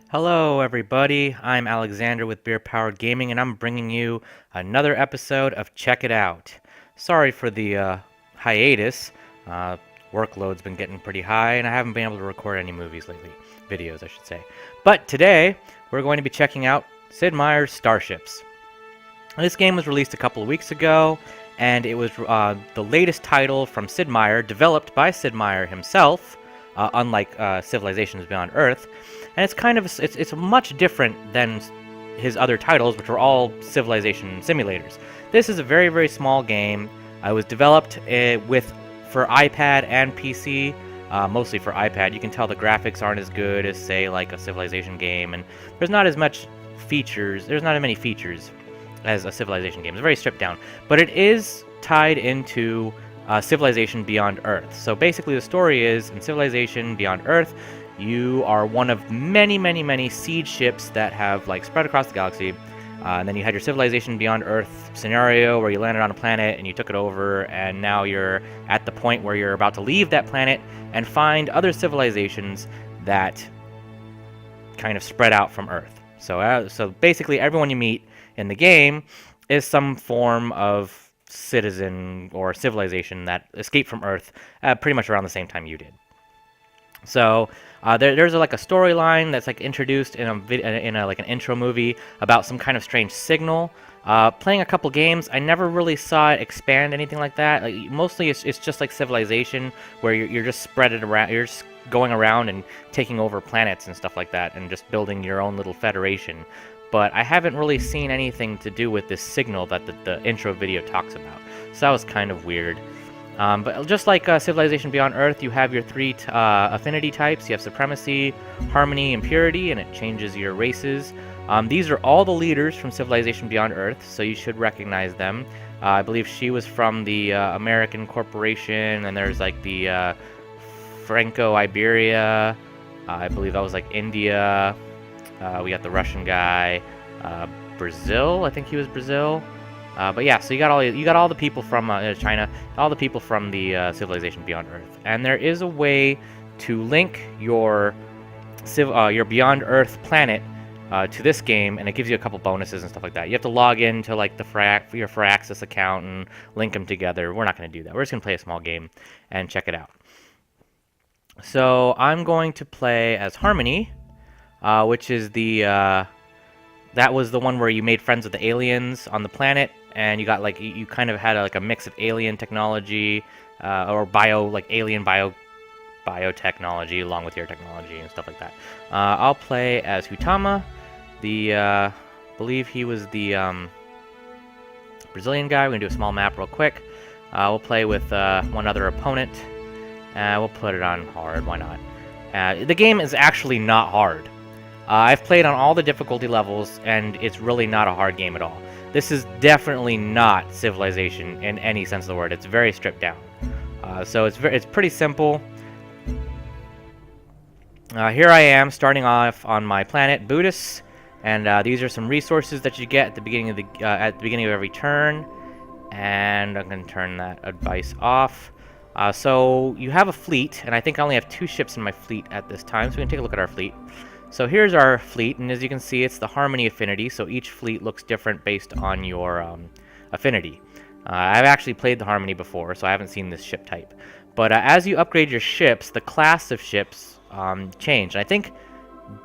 Hello, everybody. I'm Alexander with Beer Powered Gaming, and I'm bringing you another episode of Check It Out. Sorry for the hiatus. Uh, Workload's been getting pretty high, and I haven't been able to record any movies lately. Videos, I should say. But today, we're going to be checking out Sid Meier's Starships. This game was released a couple of weeks ago, and it was the latest title from Sid Meier, developed by Sid Meier himself, unlike Civilizations Beyond Earth. And it's kind of it's much different than his other titles, which were all civilization simulators. This is a very, very small game. It was developed for iPad and PC, mostly for iPad. You can tell the graphics aren't as good as, say, like a Civilization game, and there's not as much features. There's not as many features as a Civilization game. It's very stripped down, but it is tied into Civilization Beyond Earth. So basically, the story is in Civilization Beyond Earth, you are one of many, many, many seed ships that have spread across the galaxy. And then you had your Civilization Beyond Earth scenario where you landed on a planet and you took it over, and now you're at the point where you're about to leave that planet and find other civilizations that kind of spread out from Earth. So basically, everyone you meet in the game is some form of citizen or civilization that escaped from Earth pretty much around the same time you did. So there's a storyline that's introduced in an intro movie about some kind of strange signal. Playing a couple games, I never really saw it expand anything like that. Mostly it's just like Civilization, where you're just spread it around. You're just going around and taking over planets and stuff like that, and just building your own little federation. But I haven't really seen anything to do with this signal that the intro video talks about. So that was kind of weird. But just like Civilization Beyond Earth, you have your three affinity types. You have Supremacy, Harmony, and Purity, and it changes your races. These are all the leaders from Civilization Beyond Earth, so you should recognize them. I believe she was from the American Corporation, and there's the Franco-Iberia. I believe that was India. We got the Russian guy. Brazil, I think he was Brazil. But yeah, so you got all the people from China, all the people from the Civilization Beyond Earth, and there is a way to link your Beyond Earth planet to this game, and it gives you a couple bonuses and stuff like that. You have to log into your Firaxis account and link them together. We're not going to do that. We're just going to play a small game and check it out. So I'm going to play as Harmony, which is that was the one where you made friends with the aliens on the planet, and you got you kind of had a mix of alien technology or alien biotechnology along with your technology and stuff like that. I'll play as Hutama, believe he was the Brazilian guy. We're gonna do a small map real quick. We'll play with one other opponent. We'll put it on hard. Why not? The game is actually not hard. I've played on all the difficulty levels, and it's really not a hard game at all. This is definitely not Civilization in any sense of the word. It's very stripped down. So it's pretty simple. Here I am starting off on my planet, Buddhist, and these are some resources that you get at the beginning of every turn. And I'm going to turn that advice off. So you have a fleet, and I think I only have 2 ships in my fleet at this time. So we can take a look at our fleet. So here's our fleet, and as you can see, it's the Harmony affinity, so each fleet looks different based on your affinity. I've actually played the Harmony before, so I haven't seen this ship type. But as you upgrade your ships, the class of ships change. And I think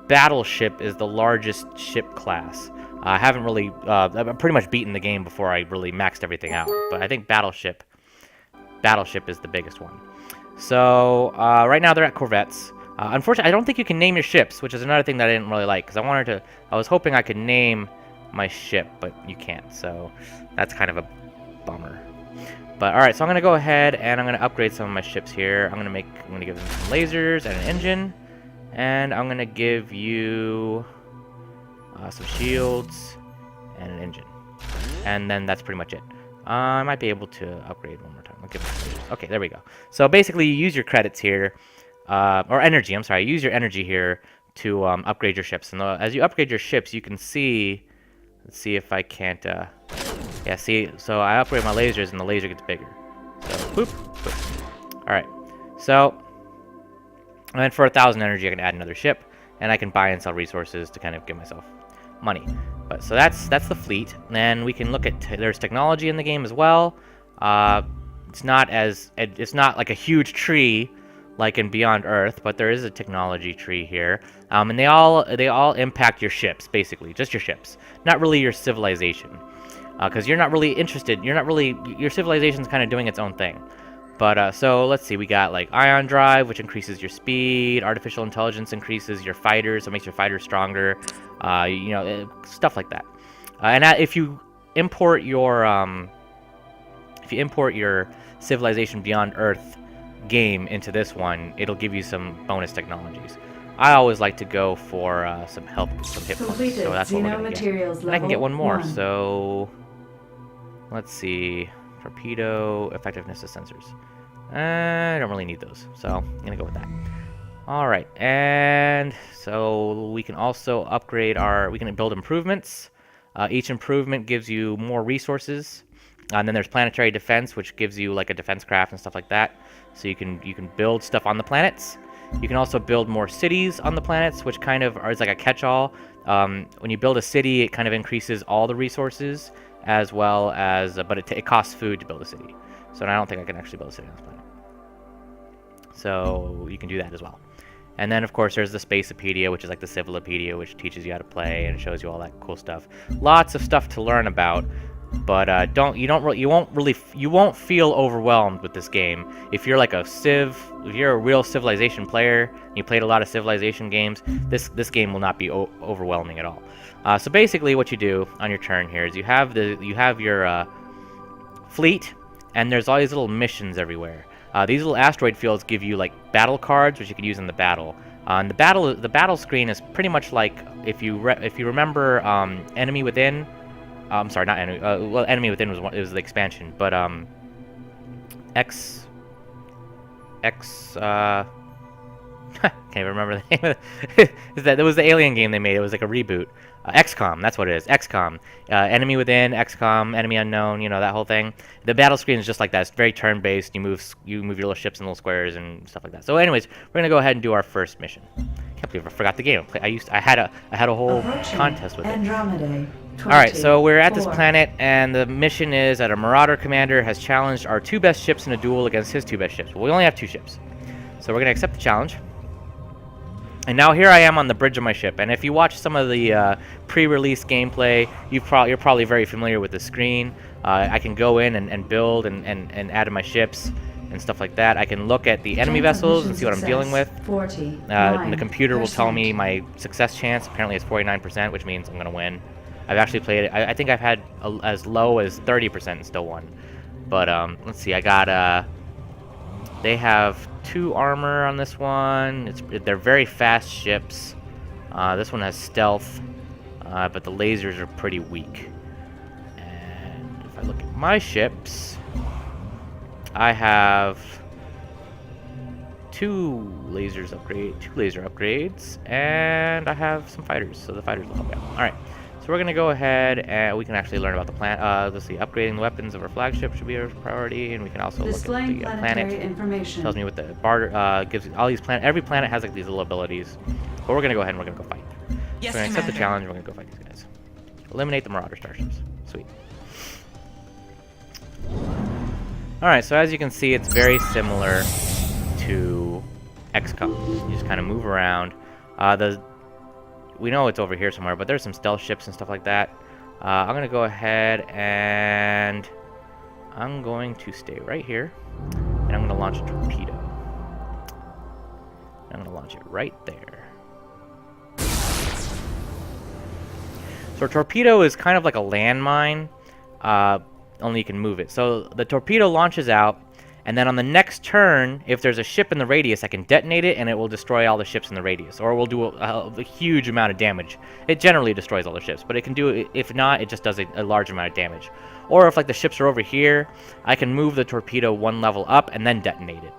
Battleship is the largest ship class. I haven't really... I've pretty much beaten the game before I really maxed everything out. But I think Battleship is the biggest one. So right now they're at Corvettes. Unfortunately, I don't think you can name your ships, which is another thing that I didn't really like, because I was hoping I could name my ship, but you can't, so that's kind of a bummer. But alright, so I'm gonna go ahead and I'm gonna upgrade some of my ships here. I'm gonna give them some lasers and an engine, and I'm gonna give you some shields and an engine, and then that's pretty much it. I might be able to upgrade one more time. I'll give them some lasers. Okay, there we go. So basically, you use your credits here. Or energy, I'm sorry. Use your energy here to upgrade your ships. And as you upgrade your ships, you can see... Let's see if I can't... yeah, see? So I upgrade my lasers, and the laser gets bigger. So, boop, boop. Alright. So, and then for 1,000 energy, I can add another ship. and I can buy and sell resources to kind of give myself money. But so that's the fleet. Then we can look at there's technology in the game as well. It's not like a huge tree like in Beyond Earth, but there is a technology tree here, and they all impact your ships, basically, just your ships, not really your civilization, because you're not really interested. Your civilization's kind of doing its own thing. But so let's see, we got like ion drive, which increases your speed. Artificial intelligence increases your fighters, so it makes your fighters stronger. Stuff like that. And if you import your civilization Beyond Earth game into this one, it'll give you some bonus technologies. I always like to go for some hit points, so that's what we're gonna get. And I can get one more. So let's see, torpedo effectiveness of sensors. I don't really need those, so I'm gonna go with that. All right, and so we can also upgrade we can build improvements. Each improvement gives you more resources. And then there's planetary defense, which gives you like a defense craft and stuff like that. So you can build stuff on the planets. You can also build more cities on the planets, which kind of is like a catch-all. When you build a city, it kind of increases all the resources, as well as, but it costs food to build a city. So I don't think I can actually build a city on this planet. So you can do that as well. And then, of course, there's the Spaceopedia, which is like the Civilopedia, which teaches you how to play and shows you all that cool stuff. Lots of stuff to learn about. But you won't feel overwhelmed with this game. If you're like if you're a real Civilization player, and you played a lot of Civilization games, this game will not be overwhelming at all. So basically, what you do on your turn here is you have your fleet, and there's all these little missions everywhere. These little asteroid fields give you like battle cards, which you can use in the battle. And the battle screen is pretty much like if you remember Enemy Within. I'm sorry, not Enemy. Well, Enemy Within was the expansion, but can't even remember the name of it. That was the Alien game they made. It was like a reboot. XCOM, that's what it is. XCOM, Enemy Within, XCOM, Enemy Unknown. That whole thing. The battle screen is just like that. It's very turn-based. You move your little ships in little squares and stuff like that. So, anyways, we're gonna go ahead and do our first mission. Can't believe I forgot the game. I had a whole contest with it. Alright, so we're at this planet, and the mission is that a Marauder commander has challenged our 2 best ships in a duel against his 2 best ships. Well, we only have 2 ships. So we're going to accept the challenge. And now here I am on the bridge of my ship. And if you watch some of the pre-release gameplay, you're probably very familiar with the screen. I can go in and build and add to my ships and stuff like that. I can look at the enemy vessels and see what I'm dealing with. And the computer will tell me my success chance. Apparently it's 49%, which means I'm going to win. I've actually played it. I think I've had as low as 30% and still won. But let's see. I got they have 2 armor on this one. They're very fast ships. This one has stealth, but the lasers are pretty weak. And if I look at my ships, I have 2 laser upgrades, and I have some fighters. So the fighters will help out. All right. So we're going to go ahead and we can actually learn about the planet. Let's see, upgrading the weapons of our flagship should be our priority, and we can also look at the planet. Information. Tells me what the barter gives all these planet. Every planet has like these little abilities. But we're going to go ahead and we're going to go fight. Yes, we're going to accept the challenge. We're going to go fight these guys. Eliminate the Marauder starships. Sweet. All right. So as you can see, it's very similar to XCOM. You just kind of move around. We know it's over here somewhere, but there's some stealth ships and stuff like that. I'm going to go ahead and I'm going to stay right here. And I'm going to launch a torpedo. I'm going to launch it right there. So a torpedo is kind of like a landmine, only you can move it. So the torpedo launches out, and then on the next turn, if there's a ship in the radius, I can detonate it, and it will destroy all the ships in the radius. Or it will do a huge amount of damage. It generally destroys all the ships, but it can do it. If not, it just does a large amount of damage. Or if like the ships are over here, I can move the torpedo 1 level up and then detonate it.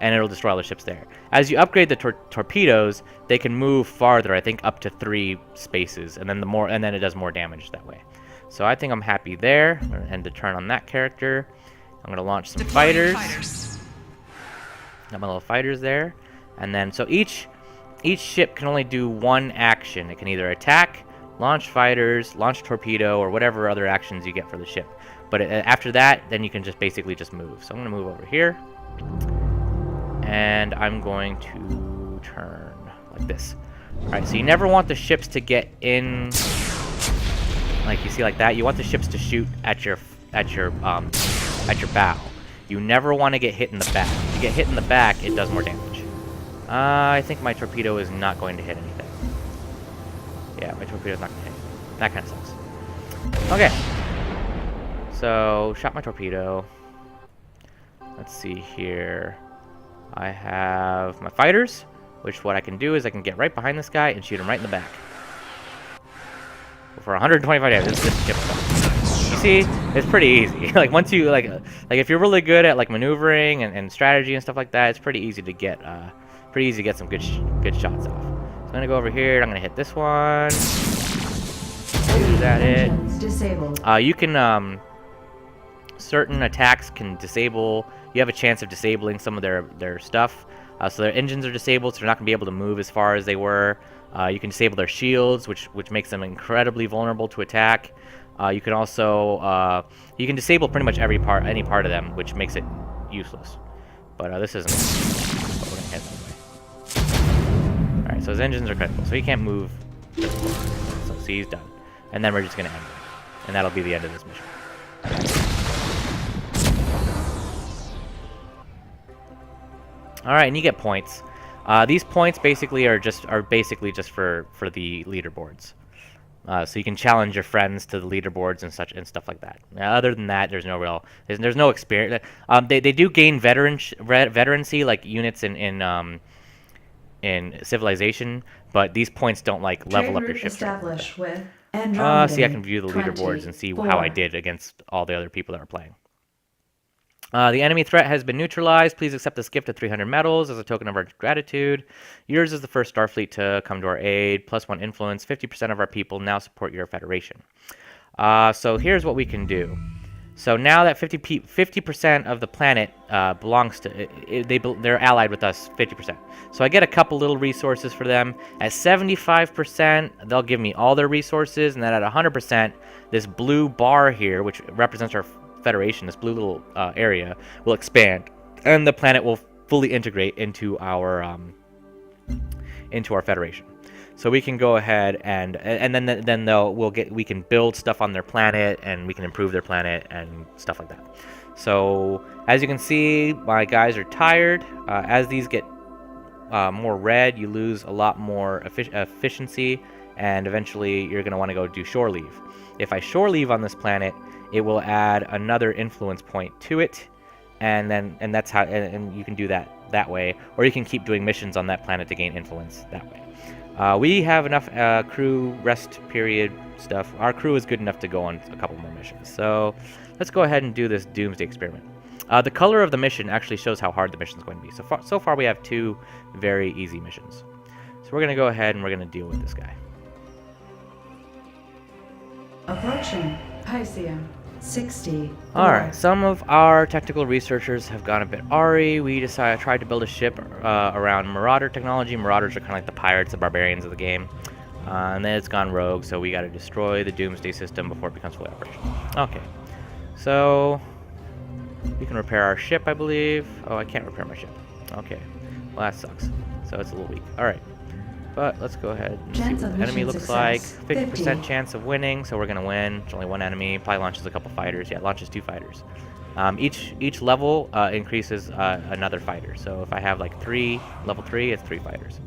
And it'll destroy all the ships there. As you upgrade the torpedoes, they can move farther, I think up to 3 spaces. And then it does more damage that way. So I think I'm happy there. I'm going to end the turn on that character. I'm going to launch some fighters. Got my little fighters there. And then, so each each ship can only do one action. It can either attack, launch fighters, launch torpedo, or whatever other actions you get for the ship. But after that, then you can just basically just move. So I'm going to move over here. And I'm going to turn like this. Alright, so you never want the ships to get in, like you see like that. You want the ships to shoot at your bow. You never want to get hit in the back. If you get hit in the back, it does more damage. I think my torpedo is not going to hit anything. Yeah, my torpedo is not going to hit. That kind of sucks. Okay. So, shot my torpedo. Let's see here. I have my fighters, which what I can do is I can get right behind this guy and shoot him right in the back. For 125 damage, this ship stuff. You see, it's pretty easy. Like once you like if you're really good at like maneuvering and strategy and stuff like that, it's pretty easy to get some good shots off. So I'm gonna go over here. I'm gonna hit this one. Is that it? Disabled. You can certain attacks can disable. You have a chance of disabling some of their stuff. So their engines are disabled, so they're not going to be able to move as far as they were. You can disable their shields, which makes them incredibly vulnerable to attack. You can also you can disable pretty much any part of them, which makes it useless. But this isn't. But we're going to head that way. All right, so his engines are critical, so he can't move. So see, he's done. And then we're just going to end it, and that'll be the end of this mission. All right, and you get points. These points basically are basically just for the leaderboards. So you can challenge your friends to the leaderboards and stuff like that. Now, other than that, there's no experience. They do gain veterancy like units in Civilization, but these points don't like level up your ship. Established with see, I can view the leaderboards and see how I did against all the other people that are playing. The enemy threat has been neutralized. Please accept this gift of 300 medals as a token of our gratitude. Yours is the first Starfleet to come to our aid. +1 influence. 50% of our people now support your federation. So here's what we can do. So now that 50% of the planet belongs to... they're allied with us 50%. So I get a couple little resources for them. At 75%, they'll give me all their resources. And then at 100%, this blue bar here, which represents our Federation, this blue little area, will expand, and the planet will fully integrate into our Federation. So we can go ahead and then we can build stuff on their planet, and we can improve their planet and stuff like that. So as you can see, my guys are tired. As these get more red, you lose a lot more efficiency, and eventually you're going to want to go do shore leave. If I shore leave on this planet, it will add another influence point to it, and that's how, and you can do that way, or you can keep doing missions on that planet to gain influence that way. We have enough crew rest period stuff. Our crew is good enough to go on a couple more missions. So let's go ahead and do this Doomsday experiment. The color of the mission actually shows how hard the mission is going to be. So far we have 2 very easy missions. So we're going to go ahead and we're going to deal with this guy. Approaching Pisceum 60. Alright, some of our technical researchers have gone a bit awry. We tried to build a ship around Marauder technology. Marauders are kind of like the pirates, the barbarians of the game. And then it's gone rogue, so we got to destroy the Doomsday system before it becomes fully operational. Okay, so we can repair our ship, I believe. Oh, I can't repair my ship. Okay, well that sucks. So it's a little weak. Alright. But let's go ahead and see what the enemy looks like. 50% chance of winning, so we're going to win. There's only one enemy. Probably launches a couple fighters. Yeah, it launches 2 fighters. Each level increases another fighter. So if I have like level 3, it's 3 fighters.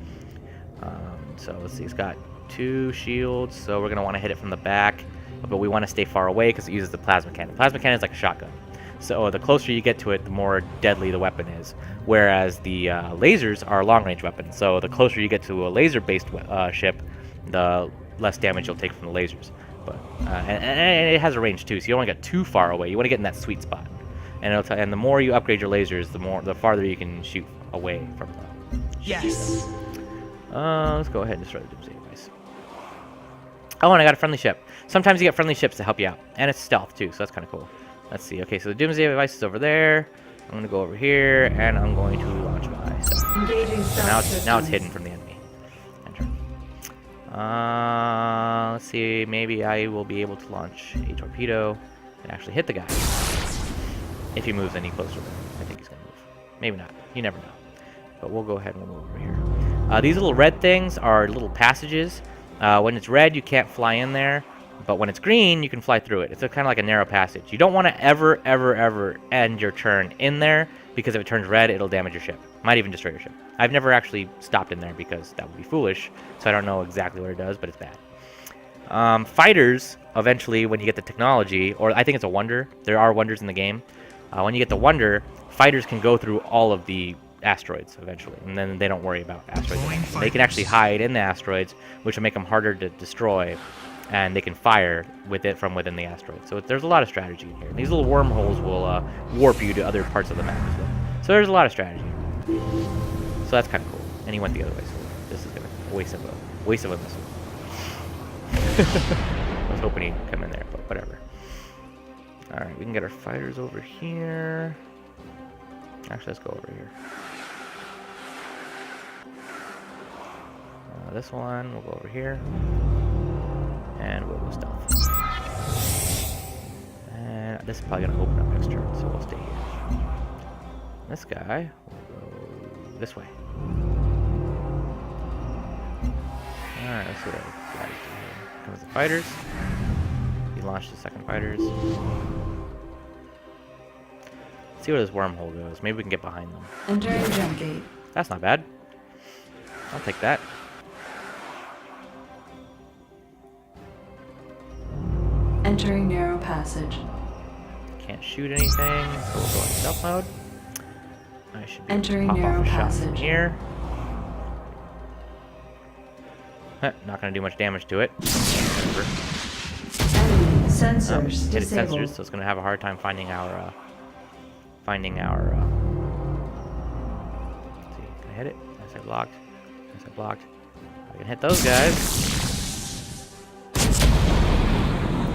So let's see, it's got 2 shields, so we're going to want to hit it from the back. But we want to stay far away because it uses the plasma cannon. Plasma cannon is like a shotgun. So the closer you get to it, the more deadly the weapon is. Whereas the lasers are long-range weapons. So the closer you get to a laser-based ship, the less damage you'll take from the lasers. But and it has a range too, so you don't want to get too far away. You want to get in that sweet spot. And and the more you upgrade your lasers, the farther you can shoot away from them. Yes. Let's go ahead and destroy the Doomsday device. Oh, and I got a friendly ship. Sometimes you get friendly ships to help you out, and it's stealth too, so that's kind of cool. Let's see. Okay, so the Doomsday device is over there. I'm going to go over here, and I'm going to launch my stuff. Engaging now it's hidden from the enemy. Let's see, maybe I will be able to launch a torpedo and actually hit the guy. If he moves any closer, I think he's going to move. Maybe not. You never know. But we'll go ahead and we'll move over here. These little red things are little passages. When it's red, you can't fly in there. But when it's green, you can fly through it. It's kind of like a narrow passage. You don't want to ever, ever, ever end your turn in there, because if it turns red, it'll damage your ship. Might even destroy your ship. I've never actually stopped in there because that would be foolish, so I don't know exactly what it does, but it's bad. Fighters, eventually, when you get the technology, or I think it's a wonder. There are wonders in the game. When you get the wonder, fighters can go through all of the asteroids eventually, and then they don't worry about asteroids. They can actually hide in the asteroids, which will make them harder to destroy, and they can fire with it from within the asteroid. So there's a lot of strategy in here. These little wormholes will warp you to other parts of the map as well. So there's a lot of strategy. So that's kind of cool. And he went the other way, so this is gonna be a waste of a missile. I was hoping he'd come in there, but whatever. All right, we can get our fighters over here. Actually, let's go over here. This one, we'll go over here. And we'll go stealth. And this is probably going to open up next turn, so we'll stay here. This guy will go this way. Alright, let's see what our guys do here. Comes the fighters. He launched the second fighters. Let's see where this wormhole goes. Maybe we can get behind them. Entering jump gate. That's not bad. I'll take that. Entering narrow passage. Can't shoot anything, so we'll go in stealth mode. I should be Entering able to pop narrow off a shot from passage. here. Not going to do much damage to it. Whatever. Enemy sensors Hit its disabled. sensors, so it's going to have a hard time finding our. Let's see, can I hit it? Yes, I blocked. Yes, I blocked. I can hit those guys.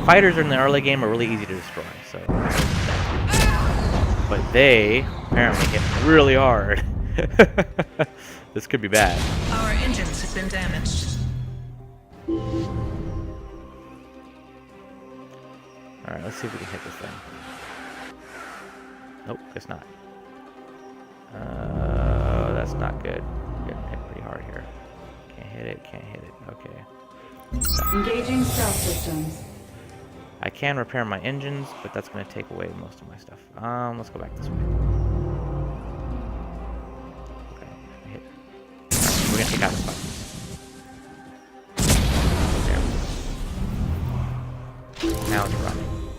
Fighters in the early game are really easy to destroy, so. But they apparently hit really hard. This could be bad. Our engines have been damaged. Alright, let's see if we can hit this thing. Nope, guess not. That's not good. Getting hit pretty hard here. Can't hit it, can't hit it. Okay. Engaging stealth systems. I can repair my engines, but that's going to take away most of my stuff. Let's go back this way. Okay, hit. Right, we're going to take out the buttons. There. Now it's running.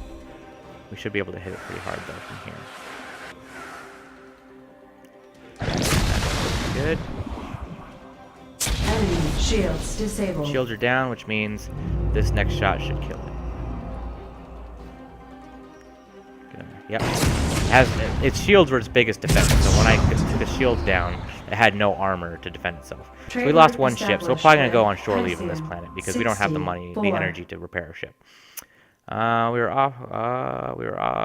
We should be able to hit it pretty hard, though, from here. Good. Enemy shields disabled. Shields are down, which means this next shot should kill it. Yep. Its shields were its biggest defense, so when I took the shields down, it had no armor to defend itself. So we lost one ship, so we're probably going to go on shore leave on this planet, because we don't have the money, the energy to repair a ship. We were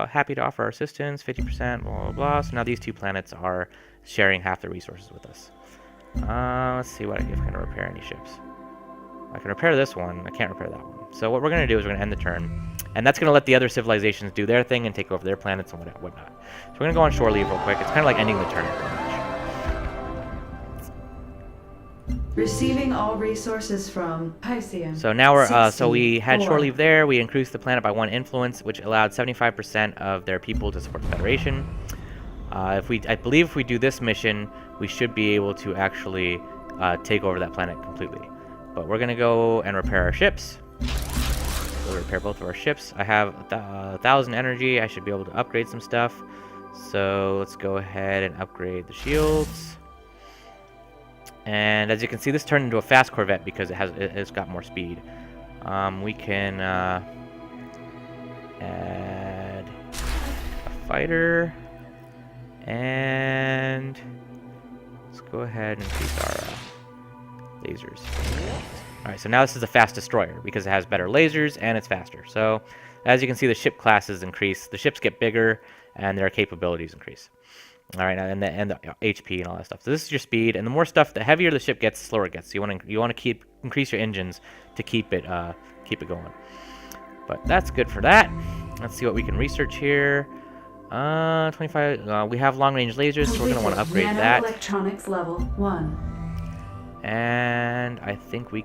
happy to offer our assistance, 50%, blah, blah, blah. So now these two planets are sharing half the resources with us. Let's see what I can repair any ships. I can repair this one. I can't repair that one. So what we're going to do is we're going to end the turn. And that's going to let the other civilizations do their thing and take over their planets and whatnot. So we're going to go on shore leave real quick. It's kind of like ending the turn pretty much. Receiving all resources from Pisceum. So now we're, so we had 64. shore leave there. We increased the planet by 1 influence, which allowed 75% of their people to support the Federation. I believe if we do this mission, we should be able to actually take over that planet completely. But we're going to go and repair our ships. We'll repair both of our ships. I have 1,000 energy. I should be able to upgrade some stuff. So let's go ahead and upgrade the shields. And as you can see, this turned into a fast Corvette because it's got more speed. We can add a fighter. And let's go ahead and increase our lasers. Alright, so now this is a fast destroyer because it has better lasers and it's faster. So as you can see, the ship classes increase. The ships get bigger and their capabilities increase. Alright, and the HP and all that stuff. So this is your speed, and the more stuff, the heavier the ship gets, the slower it gets. So you want to keep increase your engines to keep it going. But that's good for that. Let's see what we can research here. 25. We have long-range lasers, so we're gonna want to upgrade that. Electronics level 1. And I think we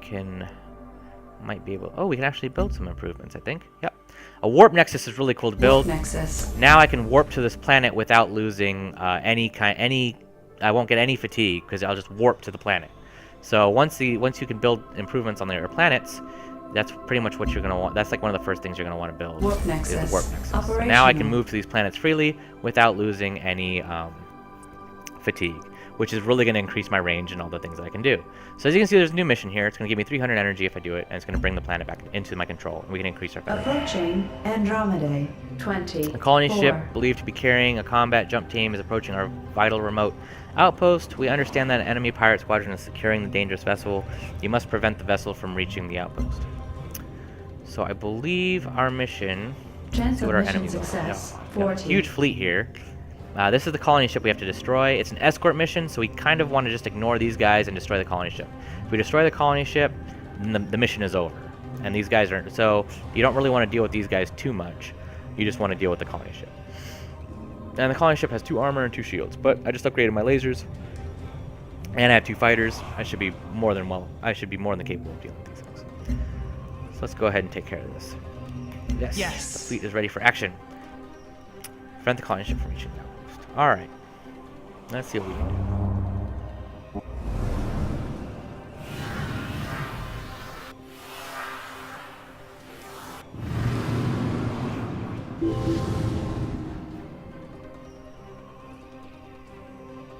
might be able. Oh, we can actually build some improvements. I think. Yep. A warp nexus is really cool to build. Warp nexus. Now I can warp to this planet without losing any. I won't get any fatigue because I'll just warp to the planet. So once you can build improvements on their planets, that's pretty much what you're gonna want. That's like one of the first things you're gonna want to build. Warp nexus. Is a warp nexus. So now I can move to these planets freely without losing any fatigue, which is really going to increase my range and all the things that I can do. So as you can see, there's a new mission here. It's going to give me 300 energy if I do it, and it's going to bring the planet back into my control, and we can increase our feather. Approaching Andromedae 20. A colony ship believed to be carrying a combat jump team is approaching our vital remote outpost. We understand that an enemy pirate squadron is securing the dangerous vessel. You must prevent the vessel from reaching the outpost. So I believe our mission. Chance See of what our mission enemies are. success Yeah. 40. Huge fleet here. This is the colony ship we have to destroy. It's an escort mission, so we kind of want to just ignore these guys and destroy the colony ship. If we destroy the colony ship, then the mission is over. And these guys are... So, you don't really want to deal with these guys too much. You just want to deal with the colony ship. And the colony ship has 2 armor and 2 shields. But I just upgraded my lasers. And I have 2 fighters. I should be more than capable of dealing with these things. So let's go ahead and take care of this. Yes. The fleet is ready for action. Prevent the colony ship from reaching the outpost. Alright. Let's see what we can do.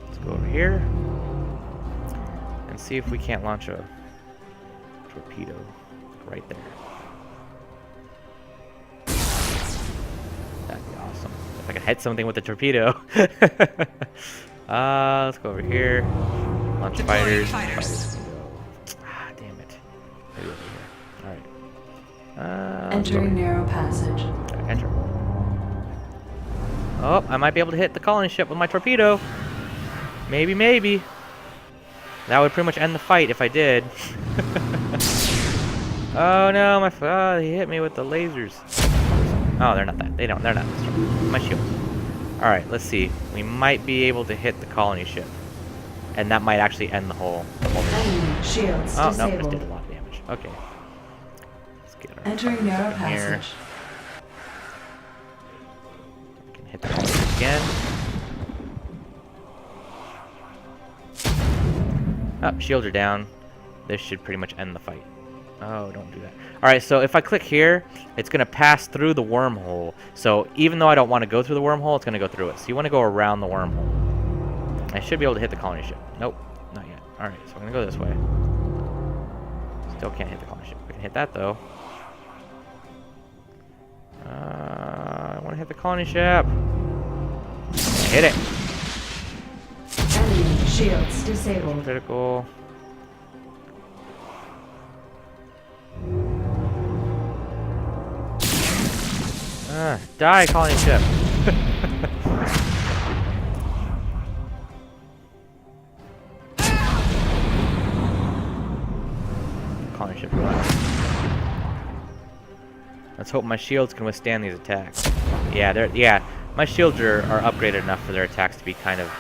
Let's go over here and see if we can't launch a torpedo right there. That'd be awesome. If I could hit something with a torpedo. Let's go over here. Launch Deploying fighters. fighters. Ah, damn it. Maybe over here. Alright. Entering narrow passage. Enter. Oh, I might be able to hit the colony ship with my torpedo. Maybe, maybe. That would pretty much end the fight if I did. Oh no, he hit me with the lasers. Oh, they're not that. They're not that strong. My shield. Alright, let's see. We might be able to hit the colony ship. And that might actually end the whole mission. Enemy shields Oh, no, disabled. just did a lot of damage. Okay. Let's get our Entering narrow in here. passage. We can hit the colony ship again. Oh, shields are down. This should pretty much end the fight. Oh, don't do that. Alright, so if I click here, it's going to pass through the wormhole. So even though I don't want to go through the wormhole, it's going to go through it. So you want to go around the wormhole. I should be able to hit the colony ship. Nope, not yet. Alright, so I'm going to go this way. Still can't hit the colony ship. We can hit that, though. I want to hit the colony ship. Hit it. Enemy shields disabled. Critical. Die, colony ship. Colony ship. Let's hope my shields can withstand these attacks. Yeah, my shields are upgraded enough for their attacks to be kind of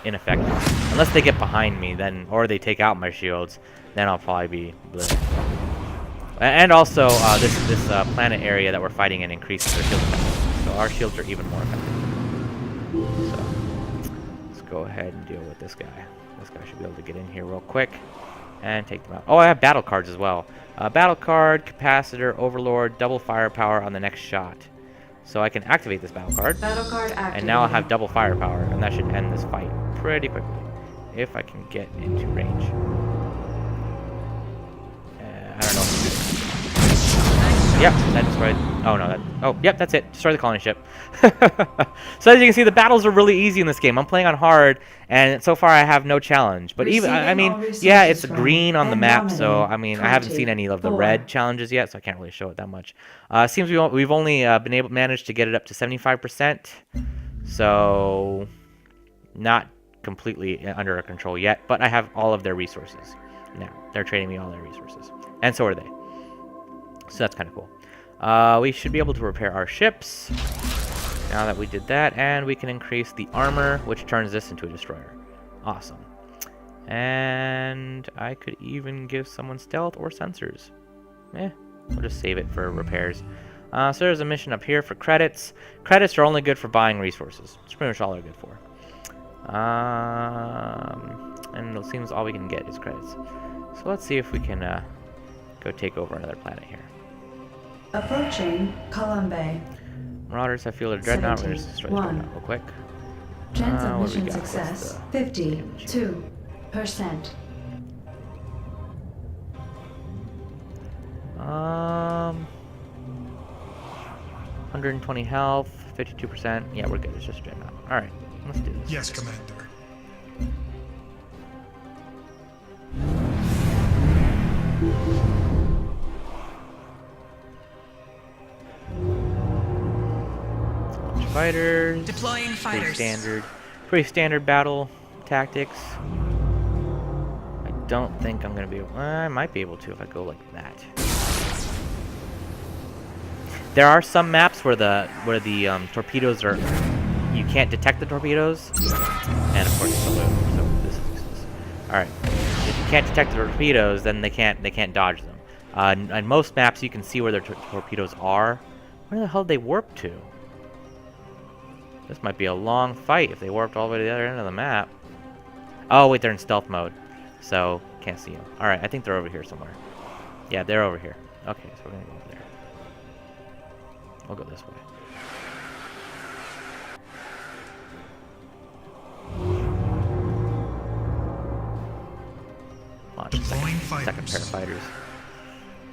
ineffective. Unless they get behind me, then, or they take out my shields, then I'll probably be bleh. And also, this planet area that we're fighting in increases their shield effectiveness. So our shields are even more effective. So, let's go ahead and deal with this guy. This guy should be able to get in here real quick and take them out. Oh, I have battle cards as well. Battle card, capacitor, overlord, double firepower on the next shot. So I can activate this battle card. Battle card activated. And now I'll have double firepower, and that should end this fight pretty quickly. If I can get into range. I don't know if I can do this. Yep, that destroyed. Oh no, yep, that's it. Destroy the colony ship. So as you can see, the battles are really easy in this game. I'm playing on hard, and so far I have no challenge. But even, I mean, yeah, it's green on the map, so I mean, I haven't seen any of the red challenges yet, so I can't really show it that much. Seems we've only managed to get it up to 75%, so not completely under our control yet. But I have all of their resources. Now, they're trading me all their resources. And so are they. So that's kind of cool. We should be able to repair our ships. Now that we did that, and we can increase the armor, which turns this into a destroyer. Awesome. And I could even give someone stealth or sensors. We'll just save it for repairs. So there's a mission up here for credits. Credits are only good for buying resources. That's pretty much all they're good for. And it seems all we can get is credits. So let's see if we can go take over another planet here. Approaching Columbe. Marauders have fielded a dreadnought. We're just destroy the dreadnought real quick. Chance of What do we mission got? What's success the 52%. 120 health, 52%. Yeah, we're good. It's just dreadnought. All right, let's do this. Yes, Commander. Fighters. Deploying fighters. Pretty standard battle tactics. I don't think I'm gonna be able. I might be able to if I go like that. There are some maps where the torpedoes are. You can't detect the torpedoes, and of course it's a loop. So this is useless. All right. If you can't detect the torpedoes, then they can't dodge them. On most maps, you can see where their torpedoes are. Where the hell did they warp to? This might be a long fight if they warped all the way to the other end of the map. Oh, wait, they're in stealth mode, so can't see them. All right, I think they're over here somewhere. Yeah, they're over here. Okay, so we're gonna go over there. We'll go this way. Launch a second pair of fighters.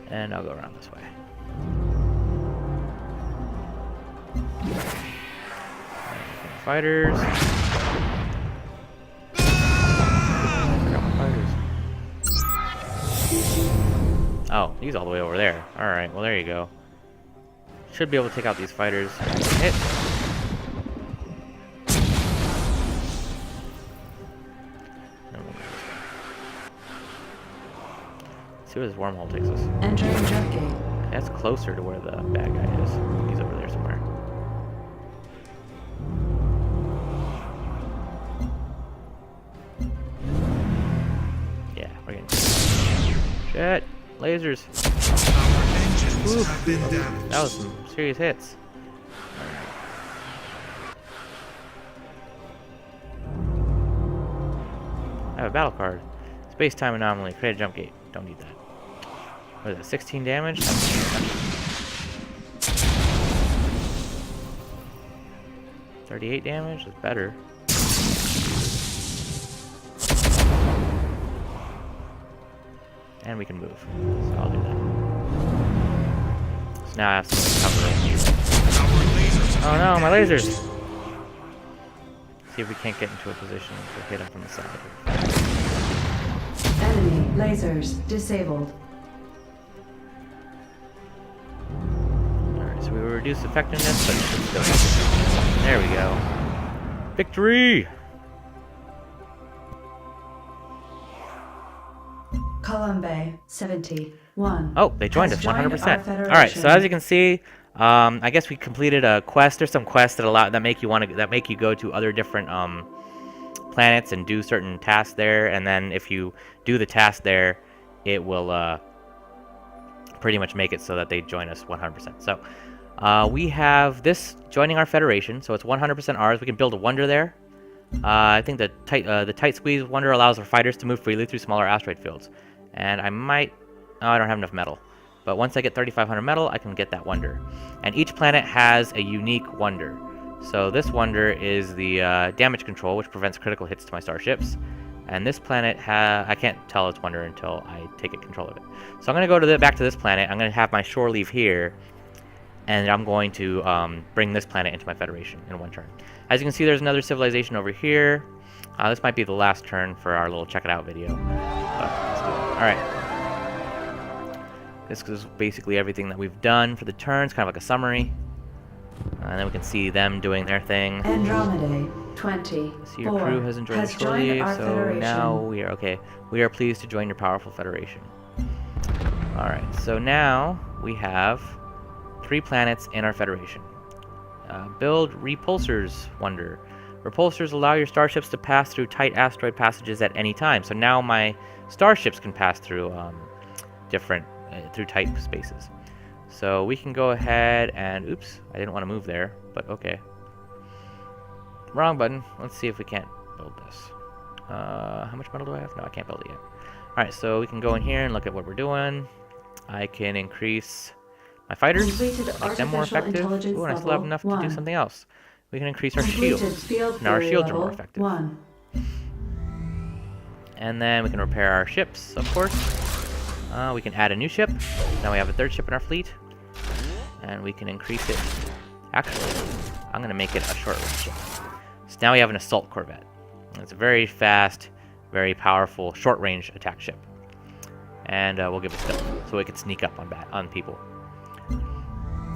And I'll go around this way. Fighters. Oh, he's all the way over there. Alright, well there you go. Should be able to take out these fighters. Hit. See where this wormhole takes us. Entering jump gate. That's closer to where the bad guy is. He's over there somewhere. Yeah, we're getting shit. Lasers. Our engines Oof. have been damaged. That was some serious hits. I have a battle card. Space time anomaly. Create a jump gate. Don't need that. What is that? 16 damage? 38 damage? That's better. And we can move. So I'll do that. So now I have some cover. Oh no, my lasers! See if we can't get into a position to hit them from the side. Enemy lasers disabled. Alright, so we will reduce effectiveness, but it should still hit. There we go. Victory! Columbe 71. Oh, they joined Has us joined 100%. our Alright, so federation. as you can see, I guess we completed a quest. There's some quests that make you go to other different planets and do certain tasks there, and then if you do the task there, it will pretty much make it so that they join us 100%. So we have this joining our federation, so it's 100% ours. We can build a wonder there. I think the tight squeeze wonder allows our fighters to move freely through smaller asteroid fields. And I might... Oh, I don't have enough metal. But once I get 3,500 metal, I can get that wonder. And each planet has a unique wonder. So this wonder is the damage control, which prevents critical hits to my starships. And this planet I can't tell its wonder until I take control of it. So I'm going to go back to this planet. I'm going to have my shore leave here. And I'm going to bring this planet into my federation in one turn. As you can see, there's another civilization over here. This might be the last turn for our little check it out video. But let's do it. Alright. This is basically everything that we've done for the turns, kind of like a summary. And then we can see them doing their thing. Andromedae 20. See, your crew has enjoyed the shore leave, so now we are okay. We are pleased to join your powerful federation. Alright, so now we have 3 planets in our federation. Build repulsors, wonder. Repulsors allow your starships to pass through tight asteroid passages at any time. So now my starships can pass through through tight spaces. So we can go ahead and, oops, I didn't want to move there, but okay. Wrong button. Let's see if we can't build this. How much metal do I have? No, I can't build it yet. Alright, so we can go in here and look at what we're doing. I can increase my fighters, make them more effective. Ooh, and I still have enough to do something else. We can increase our shields. Now our shields are more effective. 1. And then we can repair our ships, of course. We can add a new ship. Now we have a 3rd ship in our fleet. And we can increase it. Actually, I'm going to make it a short-range ship. So now we have an assault corvette. It's a very fast, very powerful, short-range attack ship. And we'll give it stealth, so it can sneak up on people.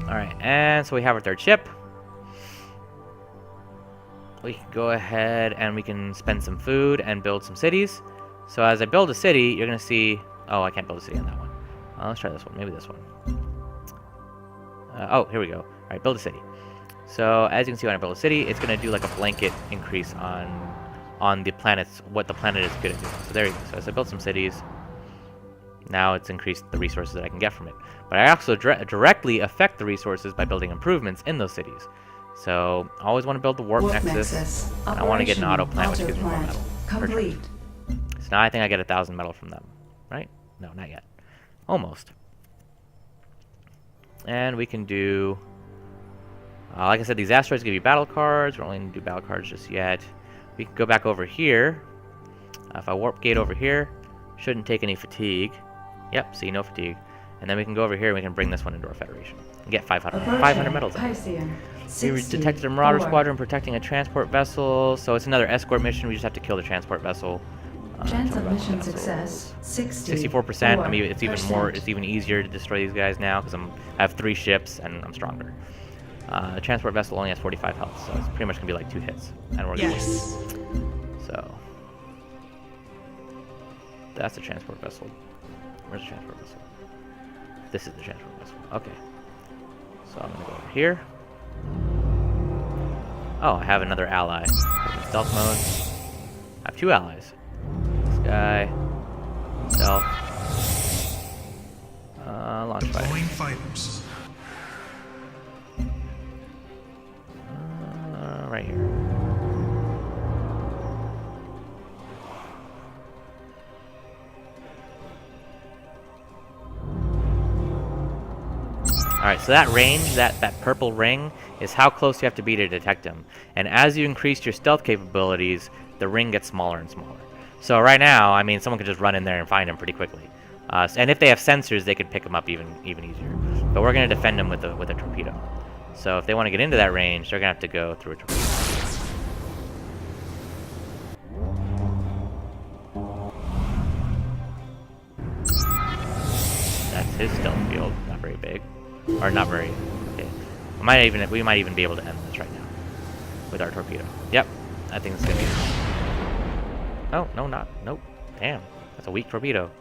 Alright, and so we have our 3rd ship. We can go ahead and we can spend some food and build some cities. So as I build a city, you're going to see... Oh, I can't build a city on that one. Let's try this one. Maybe this one. Oh, here we go. Alright, build a city. So as you can see when I build a city, it's going to do like a blanket increase on the planets, what the planet is good at doing. So there you go. So as I build some cities, now it's increased the resources that I can get from it. But I also directly affect the resources by building improvements in those cities. So I always want to build the warp nexus. And I want to get an auto plant, which gives me more metal. Complete. So now I think I get 1,000 metal from them, right? No, not yet. Almost. And we can do, like I said, these asteroids give you battle cards. We're only going to do battle cards just yet. We can go back over here. If I warp gate over here, shouldn't take any fatigue. Yep, see, no fatigue. And then we can go over here and we can bring this one into our federation and get 500 metals. We detected a marauder squadron protecting a transport vessel. So it's another escort mission. We just have to kill the transport vessel. Chance of mission success 64%. I mean, it's even more. It's even easier to destroy these guys now because I have 3 ships and I'm stronger. The transport vessel only has 45 health, so it's pretty much gonna be like 2 hits, and we're gonna So that's the transport vessel. Where's the transport vessel? This is the transport vessel. Okay. So I'm gonna go over here. Oh, I have another ally. In stealth mode. I have 2 allies. This guy. Stealth. Launch fighters. Right here. Alright, so that range, that purple ring, is how close you have to be to detect him. And as you increase your stealth capabilities, the ring gets smaller and smaller. So right now, I mean, someone could just run in there and find him pretty quickly. And if they have sensors, they could pick him up even easier. But we're going to defend him with a torpedo. So if they want to get into that range, they're going to have to go through a torpedo. That's his stealth field. Not very big. Or not very... Okay. We might even be able to end this right now. With our torpedo. Yep. I think it's going to be... Oh, no, not... Nope. Damn. That's a weak torpedo.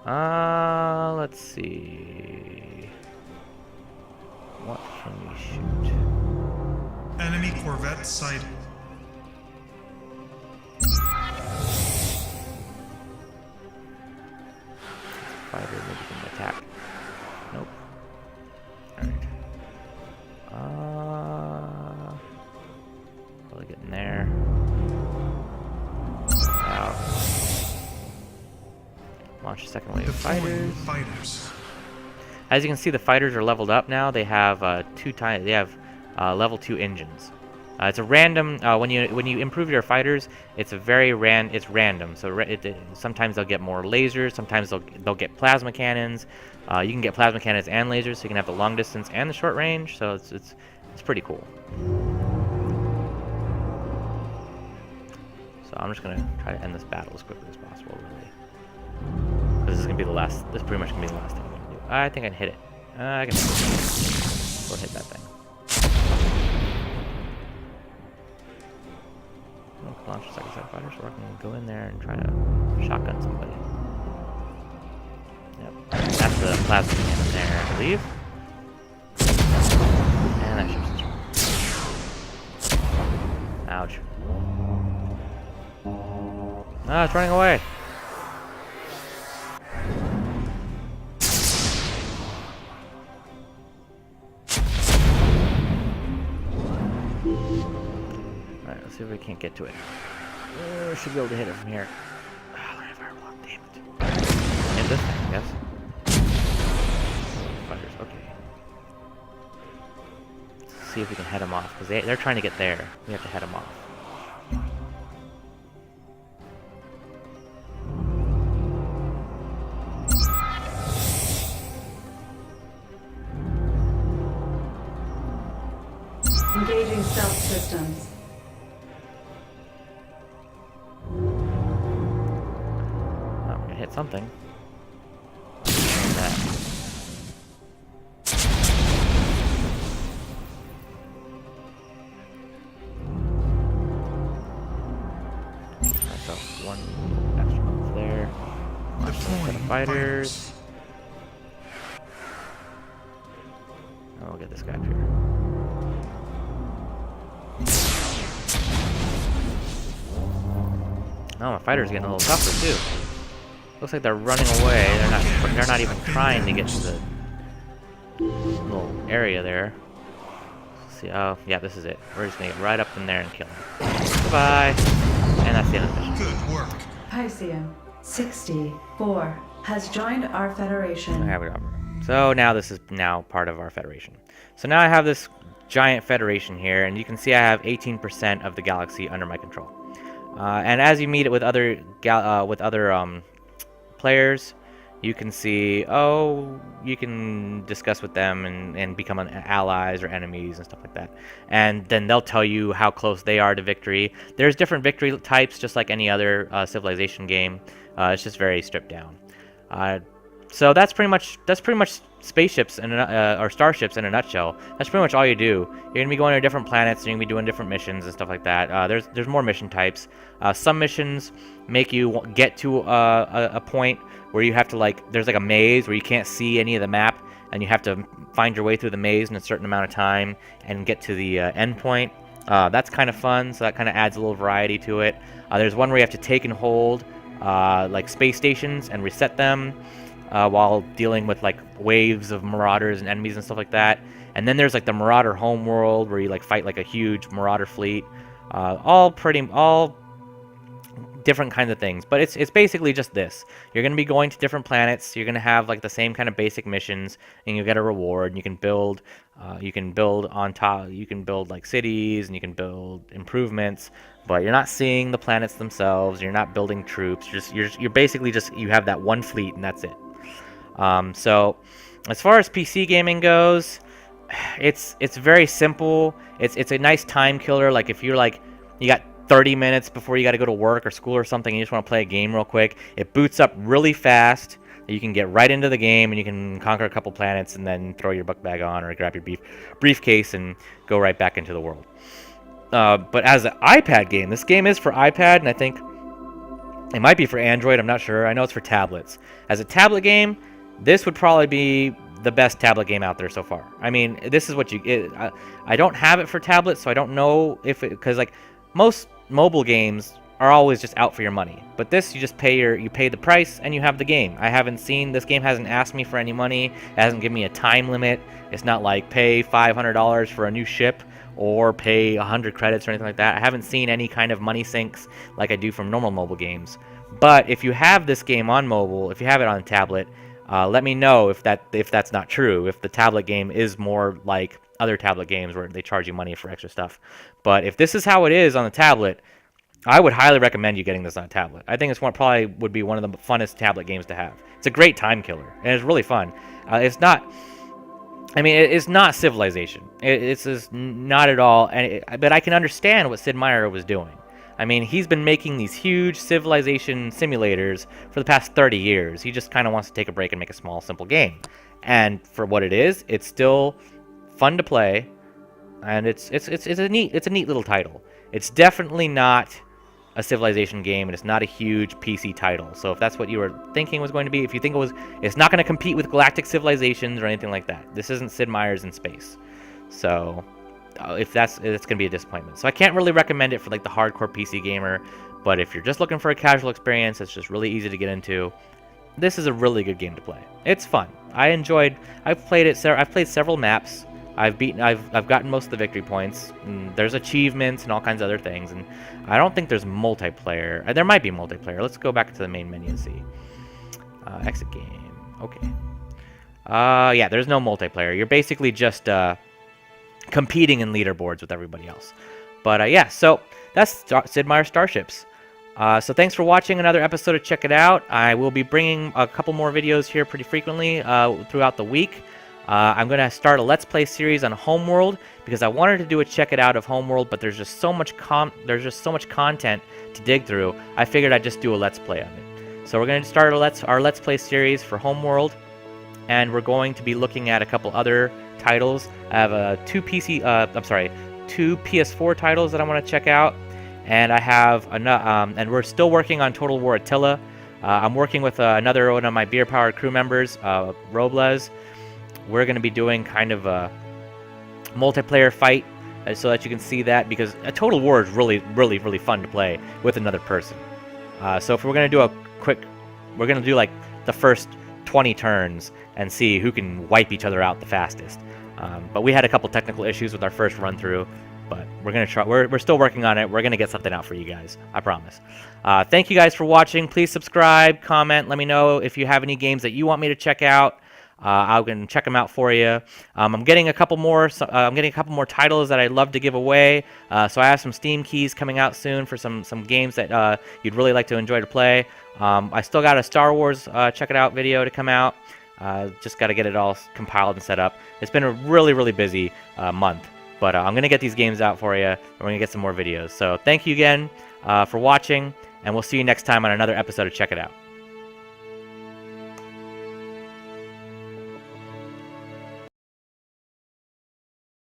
Let's see... What can we shoot? Enemy corvette sighted. Fighter, maybe can attack. Nope. Alright. Probably get in there. Out. Launch a second wave of fighters. As you can see, the fighters are leveled up now. They have level 2 engines. It's a random. When you improve your fighters, it's random. So sometimes they'll get more lasers. Sometimes they'll get plasma cannons. You can get plasma cannons and lasers, so you can have the long distance and the short range. So it's pretty cool. So I'm just gonna try to end this battle as quickly as possible, really. This is gonna be the last. This is pretty much gonna be the last thing I'm gonna do. I think I can hit it. I can. Go hit that thing. launch a second set of fighters, or I can go in there and try to shotgun somebody. Yep. That's the plasma cannon there, I believe. And that shoots this one. Ouch. Ah, it's running away. Alright, let's see if we can't get to it. Should be able to hit it from here. Ah, let me fire block, damn it. And this thing, I guess. Fighters, okay. Let's see if we can head them off, because they're trying to get there. We have to head them off. Engaging stealth systems. Oh, we're gonna hit something. That. So one extra move there. For the fighters. Oh, we'll get this guy up here. Oh, my fighter's getting a little tougher too. Looks like they're running away. They're not even trying to get to the little area there. Let's see. Oh, yeah, this is it. We're just gonna get right up in there and kill him. Goodbye. And that's the end of the mission. Good work. Pisceum 64 has joined our federation. Okay, we got it. So now this is now part of our federation. So now I have this giant federation here, and you can see I have 18% of the galaxy under my control. And as you meet it with other players, you can see, oh, you can discuss with them and become allies or enemies and stuff like that. And then they'll tell you how close they are to victory. There's different victory types, just like any other Civilization game. It's just very stripped down. So that's pretty much spaceships or starships in a nutshell. That's pretty much all you do. You're gonna be going to different planets, and you're gonna be doing different missions and stuff like that. There's more mission types. Some missions make you get to a point where you have to there's like a maze where you can't see any of the map, and you have to find your way through the maze in a certain amount of time and get to the end point. That's kind of fun, so that kind of adds a little variety to it. There's one where you have to take and hold like space stations and reset them. While dealing with waves of marauders and enemies and stuff like that. And then there's the Marauder homeworld where you fight a huge marauder fleet. All different kinds of things, but it's basically just this. You're going to be going to different planets. You're going to have the same kind of basic missions, and you get a reward. And you can build on top. You can build cities, and you can build improvements. But you're not seeing the planets themselves. You're not building troops. You're basically you have that one fleet, and that's it. So as far as PC gaming goes, it's very simple. It's a nice time killer. If you're you got 30 minutes before you got to go to work or school or something, and you just want to play a game real quick, it boots up really fast. You can get right into the game, and you can conquer a couple planets, and then throw your book bag on or grab your briefcase and go right back into the world. But as an iPad game, this game is for iPad, and I think it might be for Android. I'm not sure. I know it's for tablets. As a tablet game, this would probably be the best tablet game out there so far. I mean, this is what I don't have it for tablets, so I don't know if it, because most mobile games are always just out for your money. But this, you just pay the price and you have the game. I haven't seen, this game hasn't asked me for any money. It hasn't given me a time limit. It's not pay $500 for a new ship or pay 100 credits or anything like that. I haven't seen any kind of money sinks like I do from normal mobile games. But if you have this game on mobile, if you have it on a tablet, let me know if that's not true. If the tablet game is more like other tablet games where they charge you money for extra stuff. But if this is how it is on the tablet, I would highly recommend you getting this on a tablet. I think it's probably would be one of the funnest tablet games to have. It's a great time killer, and it's really fun. It's not Civilization. It's just not at all. But I can understand what Sid Meier was doing. I mean, he's been making these huge Civilization simulators for the past 30 years. He just kind of wants to take a break and make a small, simple game. And for what it is, it's still fun to play, and it's a neat little title. It's definitely not a Civilization game, and it's not a huge PC title. So if that's what you were thinking was going to be, if you think it's not going to compete with Galactic Civilizations or anything like that. This isn't Sid Meier's in space. So if it's going to be a disappointment. So I can't really recommend it for like the hardcore PC gamer, but if you're just looking for a casual experience, it's just really easy to get into. This is a really good game to play. It's fun. I've played several maps. I've gotten most of the victory points. And there's achievements and all kinds of other things, and I don't think there's multiplayer. There might be multiplayer. Let's go back to the main menu and see. Exit game. Okay. Yeah, there's no multiplayer. You're basically just competing in leaderboards with everybody else. But yeah, so that's Sid Meier Starships. So thanks for watching another episode of Check It Out. I will be bringing a couple more videos here pretty frequently throughout the week. I'm going to start a Let's Play series on Homeworld because I wanted to do a Check It Out of Homeworld, but there's just so much content to dig through. I figured I'd just do a Let's Play of it. So we're going to start our Let's Play series for Homeworld, and we're going to be looking at a couple other titles. I have two PS4 titles that I want to check out, and I have and we're still working on Total War Attila. I'm working with another one of my Beer Powered crew members, Robles. We're going to be doing kind of a multiplayer fight so that you can see that, because a Total War is really, really, really fun to play with another person. So if we're going to do we're going to do like the first 20 turns and see who can wipe each other out the fastest. But we had a couple technical issues with our first run through, but we're going to try. We're still working on it. We're going to get something out for you guys. I promise. Thank you guys for watching. Please subscribe, comment, let me know if you have any games that you want me to check out. I can check them out for you. I'm getting a couple more. I'm getting a couple more titles that I'd love to give away. So I have some Steam keys coming out soon for some games that you'd really like to enjoy to play. I still got a Star Wars check it out video to come out. Just got to get it all compiled and set up. It's been a really, really busy month, but I'm gonna get these games out for you. We're gonna get some more videos. So thank you again for watching, and we'll see you next time on another episode of Check It Out.